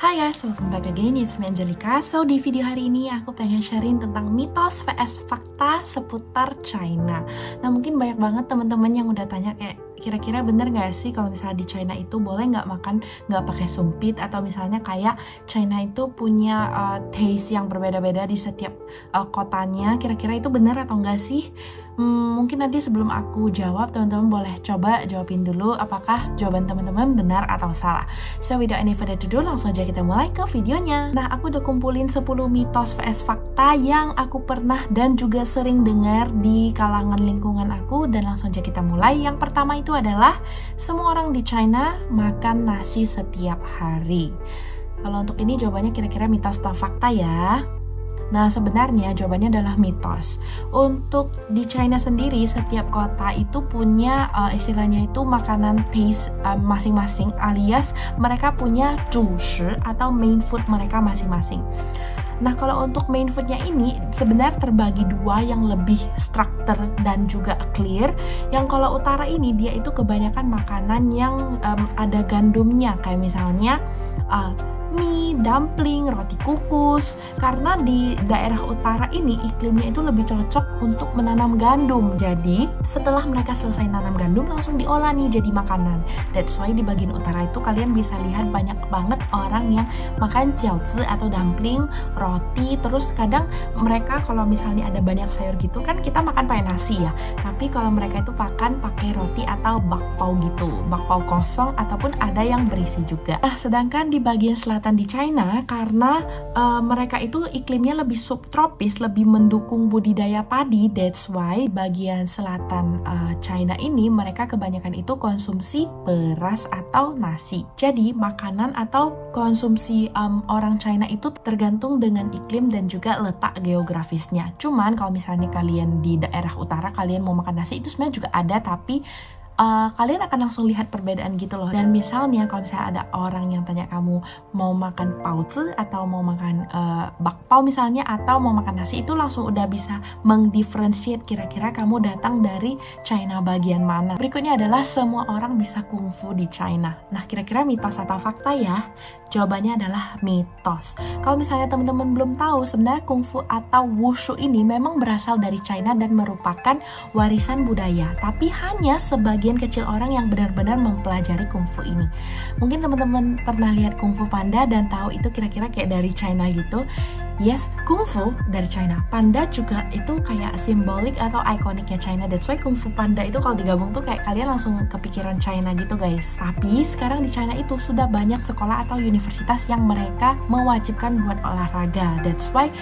Hai guys, welcome back again, it's me Angelica. So di video hari ini aku pengen sharing tentang mitos vs fakta seputar China. Nah mungkin banyak banget teman-teman yang udah tanya kayak kira-kira bener gak sih kalau misalnya di China itu boleh nggak makan nggak pakai sumpit, atau misalnya kayak China itu punya taste yang berbeda-beda di setiap kotanya. Kira-kira itu bener atau enggak sih? Mungkin nanti sebelum aku jawab, teman-teman boleh coba jawabin dulu apakah jawaban teman-teman benar atau salah. So without any further ado, langsung aja kita mulai ke videonya. Nah, aku udah kumpulin 10 mitos vs fakta yang aku pernah dan juga sering dengar di kalangan lingkungan aku, dan langsung aja kita mulai. Yang pertama itu adalah semua orang di China makan nasi setiap hari. Kalau untuk ini jawabannya kira-kira mitos atau fakta ya? Nah, sebenarnya jawabannya adalah mitos. Untuk di China sendiri, setiap kota itu punya istilahnya itu makanan taste masing-masing, alias mereka punya 主食 atau main food mereka masing-masing. Nah, kalau untuk main foodnya ini sebenarnya terbagi dua yang lebih structure dan juga clear. Yang kalau utara ini dia itu kebanyakan makanan yang ada gandumnya, kayak misalnya mie, dumpling, roti kukus. Karena di daerah utara ini iklimnya itu lebih cocok untuk menanam gandum. Jadi setelah mereka selesai nanam gandum langsung diolah nih jadi makanan. That's why di bagian utara itu kalian bisa lihat banyak banget orang yang makan jiaozi atau dumpling, roti. Terus kadang mereka kalau misalnya ada banyak sayur gitu kan kita makan pakai nasi ya. Tapi kalau mereka itu makan pakai roti atau bakpao gitu, bakpao kosong ataupun ada yang berisi juga. Nah, sedangkan di bagian selatan di China, karena mereka itu iklimnya lebih subtropis, lebih mendukung budidaya padi. That's why bagian selatan China ini mereka kebanyakan itu konsumsi beras atau nasi. Jadi makanan atau konsumsi orang China itu tergantung dengan iklim dan juga letak geografisnya. Cuman kalau misalnya kalian di daerah utara kalian mau makan nasi itu sebenarnya juga ada, tapi kalian akan langsung lihat perbedaan gitu loh. Dan misalnya kalau misalnya ada orang yang tanya kamu mau makan baozi atau mau makan bakpao misalnya, atau mau makan nasi, itu langsung udah bisa mengdifferentiate kira-kira kamu datang dari China bagian mana. Berikutnya adalah semua orang bisa kungfu di China. Nah, kira-kira mitos atau fakta ya? Jawabannya adalah mitos. Kalau misalnya teman-teman belum tahu, sebenarnya kungfu atau wushu ini memang berasal dari China dan merupakan warisan budaya, tapi hanya sebagian kecil orang yang benar-benar mempelajari kungfu ini. Mungkin teman-teman pernah lihat kungfu panda dan tahu itu kira-kira kayak dari China gitu. Yes, kungfu dari China. Panda juga itu kayak simbolik atau ikoniknya China. That's why kungfu panda itu kalau digabung tuh kayak kalian langsung kepikiran China gitu guys. Tapi sekarang di China itu sudah banyak sekolah atau universitas yang mereka mewajibkan buat olahraga. That's why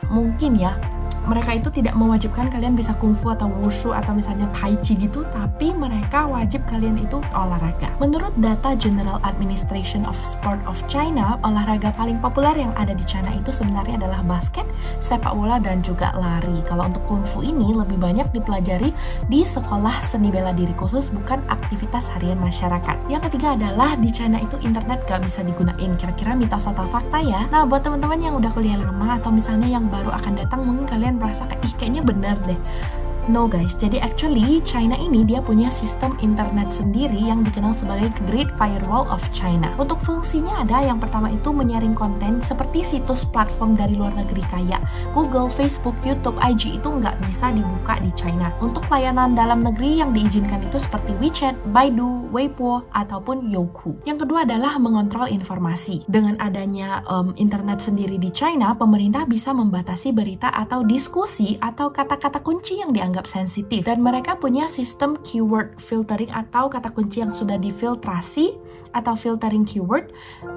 mungkin ya mereka itu tidak mewajibkan kalian bisa kungfu atau wushu atau misalnya tai chi gitu, tapi mereka wajib kalian itu olahraga. Menurut data General Administration of Sport of China, olahraga paling populer yang ada di China itu sebenarnya adalah basket, sepak bola, dan juga lari. Kalau untuk kungfu ini lebih banyak dipelajari di sekolah seni bela diri khusus, bukan aktivitas harian masyarakat. Yang ketiga adalah di China itu internet gak bisa digunain. Kira-kira mitos atau fakta ya? Nah, buat teman-teman yang udah kuliah lama atau misalnya yang baru akan datang, mungkin kalian merasa kayak kayaknya bener deh. No guys, jadi actually China ini dia punya sistem internet sendiri yang dikenal sebagai Great Firewall of China. Untuk fungsinya ada yang pertama itu menyaring konten seperti situs platform dari luar negeri kayak Google, Facebook, YouTube, IG itu nggak bisa dibuka di China. Untuk layanan dalam negeri yang diizinkan itu seperti WeChat, Baidu, Weibo, ataupun Youku. Yang kedua adalah mengontrol informasi. Dengan adanya internet sendiri di China, pemerintah bisa membatasi berita atau diskusi atau kata-kata kunci yang dianggap sensitif, dan mereka punya sistem keyword filtering atau kata kunci yang sudah difiltrasi atau filtering keyword,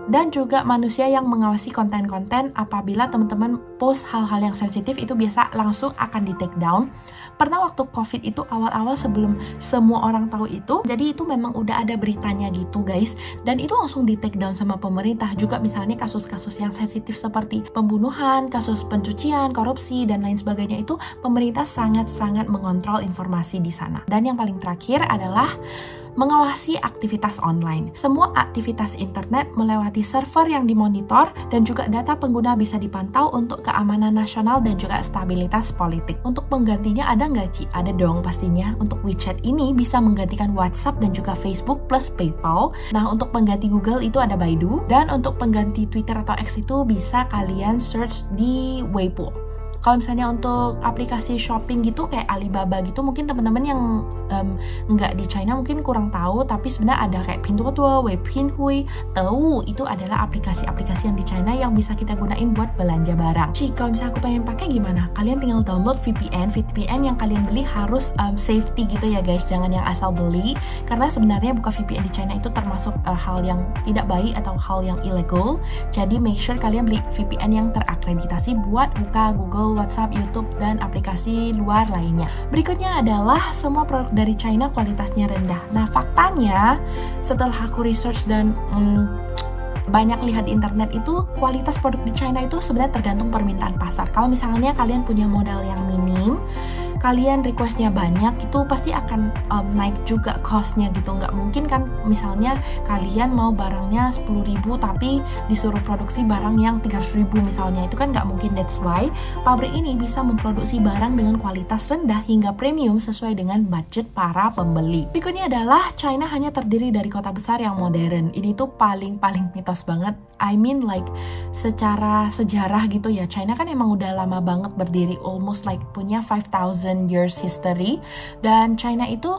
dan juga manusia yang mengawasi konten-konten. Apabila teman-teman post hal-hal yang sensitif itu biasa langsung akan di take down. Pernah waktu COVID itu awal-awal sebelum semua orang tahu itu, jadi itu memang udah ada beritanya gitu guys, dan itu langsung di take down sama pemerintah. Juga misalnya kasus-kasus yang sensitif seperti pembunuhan, kasus pencucian, korupsi, dan lain sebagainya itu pemerintah sangat-sangat mengontrol informasi di sana. Dan yang paling terakhir adalah mengawasi aktivitas online. Semua aktivitas internet melewati server yang dimonitor dan juga data pengguna bisa dipantau untuk keamanan nasional dan juga stabilitas politik. Untuk penggantinya ada nggak, Ci? Ada dong pastinya. Untuk WeChat ini bisa menggantikan WhatsApp dan juga Facebook plus PayPal. Nah, untuk pengganti Google itu ada Baidu, dan untuk pengganti Twitter atau X itu bisa kalian search di Weibo. Kalau misalnya untuk aplikasi shopping gitu kayak Alibaba gitu, mungkin teman-teman yang nggak di China mungkin kurang tahu, tapi sebenarnya ada kayak Pinduoduo, Weipinhui, Temu, itu adalah aplikasi-aplikasi yang di China yang bisa kita gunain buat belanja barang. Kalau misalnya aku pengen pakai gimana? Kalian tinggal download VPN. VPN yang kalian beli harus safety gitu ya guys, jangan yang asal beli, karena sebenarnya buka VPN di China itu termasuk hal yang tidak baik atau hal yang ilegal. Jadi make sure kalian beli VPN yang terakreditasi buat buka Google, WhatsApp, YouTube, dan aplikasi luar lainnya. Berikutnya adalah semua produk dari China kualitasnya rendah. Nah, faktanya setelah aku research dan banyak lihat di internet itu, kualitas produk di China itu sebenarnya tergantung permintaan pasar. Kalau misalnya kalian punya modal yang minim, kalian requestnya banyak, itu pasti akan naik juga costnya gitu. Nggak mungkin kan misalnya kalian mau barangnya 10.000 tapi disuruh produksi barang yang 300.000 misalnya, itu kan nggak mungkin. That's why pabrik ini bisa memproduksi barang dengan kualitas rendah hingga premium sesuai dengan budget para pembeli. Berikutnya adalah China hanya terdiri dari kota besar yang modern. Ini tuh paling mitos banget. I mean like secara sejarah gitu ya, China kan emang udah lama banget berdiri, almost like punya 5,000 years history, dan China itu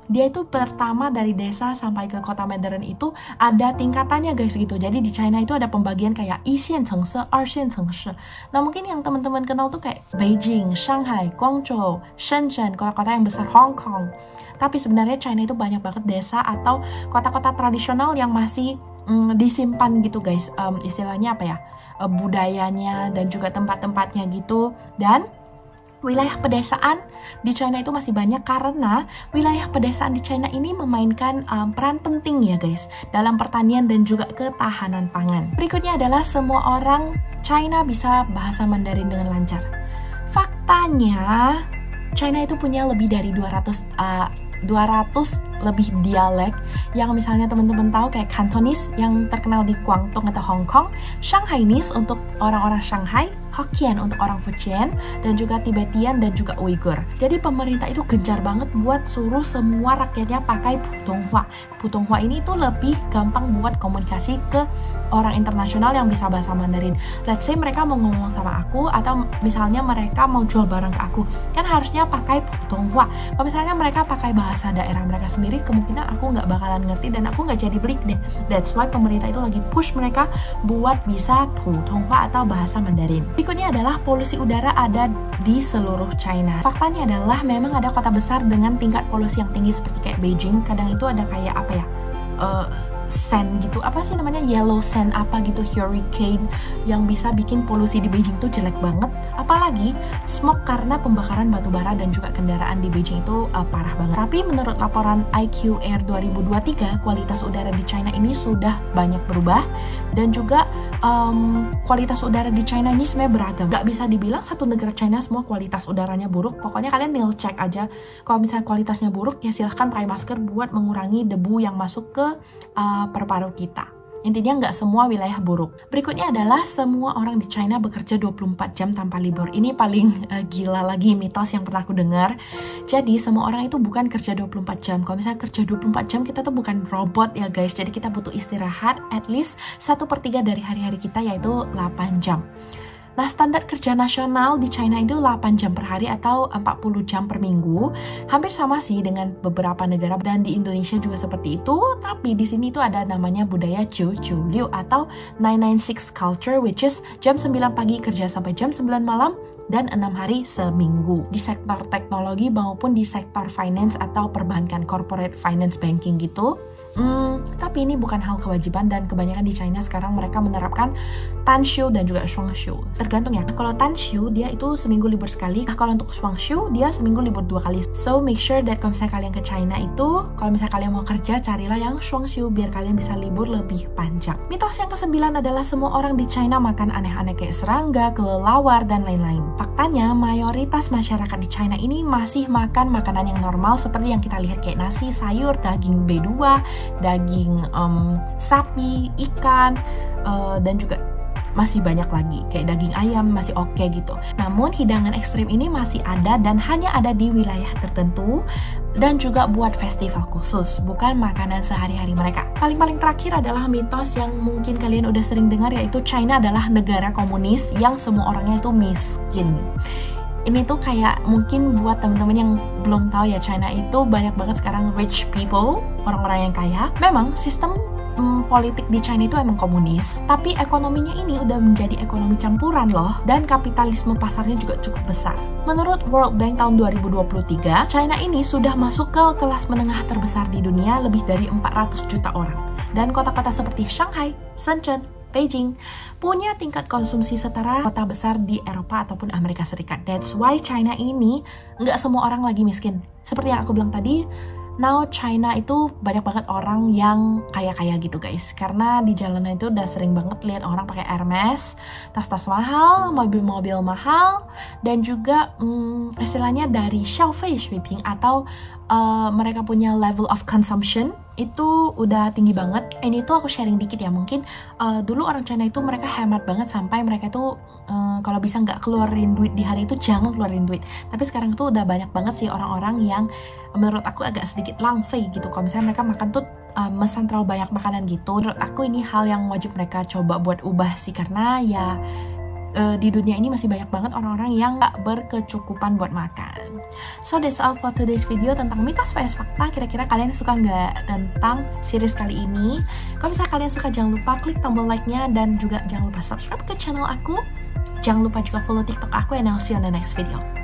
dia itu pertama dari desa sampai ke kota modern itu ada tingkatannya guys gitu. Jadi di China itu ada pembagian kayak 1线城市, 2线城市. Nah, mungkin yang teman-teman kenal tuh kayak Beijing, Shanghai, Guangzhou, Shenzhen, kota-kota yang besar, Hong Kong. Tapi sebenarnya China itu banyak banget desa atau kota-kota tradisional yang masih disimpan gitu guys, istilahnya apa ya, budayanya dan juga tempat-tempatnya gitu. Dan wilayah pedesaan di China itu masih banyak karena wilayah pedesaan di China ini memainkan peran penting ya guys dalam pertanian dan juga ketahanan pangan. Berikutnya adalah semua orang China bisa bahasa Mandarin dengan lancar. Faktanya China itu punya lebih dari 200 lebih dialek yang misalnya teman-teman tahu kayak Cantonese yang terkenal di Guangdong atau Hong Kong, Shanghainese untuk orang-orang Shanghai, Hokkien untuk orang Fujian, dan juga Tibetian dan juga Uighur. Jadi pemerintah itu gencar banget buat suruh semua rakyatnya pakai Putonghua. Putonghua ini tuh lebih gampang buat komunikasi ke orang internasional yang bisa bahasa Mandarin. Let's say mereka mau ngomong sama aku atau misalnya mereka mau jual barang ke aku, kan harusnya pakai Putonghua. Kalau misalnya mereka pakai bahasa daerah mereka sendiri, kemungkinan aku nggak bakalan ngerti dan aku nggak jadi beli deh. That's why pemerintah itu lagi push mereka buat bisa Putonghua atau bahasa Mandarin. Berikutnya adalah polusi udara ada di seluruh China. Faktanya adalah memang ada kota besar dengan tingkat polusi yang tinggi seperti kayak Beijing. Kadang itu ada kayak apa ya, sand gitu, apa sih namanya, yellow sand apa gitu, hurricane yang bisa bikin polusi di Beijing tuh jelek banget. Apalagi smoke karena pembakaran batu bara dan juga kendaraan di Beijing itu parah banget. Tapi menurut laporan IQ Air 2023, kualitas udara di China ini sudah banyak berubah dan juga kualitas udara di China ini sebenarnya beragam. Gak bisa dibilang satu negara China semua kualitas udaranya buruk. Pokoknya kalian tinggal cek aja. Kalau misalnya kualitasnya buruk, ya silahkan pakai masker buat mengurangi debu yang masuk ke paru-paru kita. Intinya nggak semua wilayah buruk. Berikutnya adalah semua orang di China bekerja 24 jam tanpa libur. Ini paling gila lagi mitos yang pernah aku dengar. Jadi semua orang itu bukan kerja 24 jam. Kalau misalnya kerja 24 jam, kita tuh bukan robot ya guys. Jadi kita butuh istirahat at least 1/3 dari hari-hari kita, yaitu 8 jam. Nah, standar kerja nasional di China itu 8 jam per hari atau 40 jam per minggu. Hampir sama sih dengan beberapa negara, dan di Indonesia juga seperti itu. Tapi di sini itu ada namanya budaya 996 atau 996 culture, which is jam 9 pagi kerja sampai jam 9 malam dan 6 hari seminggu. Di sektor teknologi maupun di sektor finance atau perbankan, corporate finance banking gitu. Tapi ini bukan hal kewajiban, dan kebanyakan di China sekarang mereka menerapkan Tanshu dan juga Shuangshu. Tergantung ya. Kalau Tanshu dia itu seminggu libur sekali. Kalau untuk Shuangshu dia seminggu libur 2 kali. So make sure that kalau misalnya kalian ke China itu, kalau misalnya kalian mau kerja, carilah yang Shuangshu biar kalian bisa libur lebih panjang. Mitos yang ke-9 adalah semua orang di China makan aneh-aneh kayak serangga, kelelawar, dan lain-lain. Faktanya mayoritas masyarakat di China ini masih makan makanan yang normal seperti yang kita lihat kayak nasi, sayur, daging B2, daging sapi, ikan, dan juga masih banyak lagi kayak daging ayam masih oke gitu. Namun hidangan ekstrim ini masih ada dan hanya ada di wilayah tertentu dan juga buat festival khusus, bukan makanan sehari-hari mereka. Paling terakhir adalah mitos yang mungkin kalian udah sering dengar, yaitu China adalah negara komunis yang semua orangnya itu miskin. Ini tuh kayak mungkin buat temen-temen yang belum tahu ya, China itu banyak banget sekarang rich people, orang-orang yang kaya. Memang sistem politik di China itu emang komunis, tapi ekonominya ini udah menjadi ekonomi campuran loh, dan kapitalisme pasarnya juga cukup besar. Menurut World Bank tahun 2023, China ini sudah masuk ke kelas menengah terbesar di dunia, lebih dari 400 juta orang. Dan kota-kota seperti Shanghai, Shenzhen, Beijing punya tingkat konsumsi setara kota besar di Eropa ataupun Amerika Serikat. That's why China ini nggak semua orang lagi miskin. Seperti yang aku bilang tadi, now China itu banyak banget orang yang kaya-kaya gitu guys. Karena di jalanan itu udah sering banget lihat orang pakai Hermes, tas-tas mahal, mobil-mobil mahal, dan juga istilahnya dari sweeping atau mereka punya level of consumption itu udah tinggi banget. Ini tuh aku sharing dikit ya, mungkin dulu orang China itu mereka hemat banget sampai mereka tuh kalau bisa nggak keluarin duit di hari itu jangan keluarin duit. Tapi sekarang tuh udah banyak banget sih orang-orang yang menurut aku agak sedikit langfei gitu. Kalau misalnya mereka makan tuh mesen terlalu banyak makanan gitu. Menurut aku ini hal yang wajib mereka coba buat ubah sih, karena ya di dunia ini masih banyak banget orang-orang yang gak berkecukupan buat makan. So that's all for today's video tentang mitos vs fakta. Kira-kira kalian suka nggak tentang series kali ini? Kalau misalnya kalian suka, jangan lupa klik tombol like-nya dan juga jangan lupa subscribe ke channel aku. Jangan lupa juga follow TikTok aku, and I'll see you on the next video.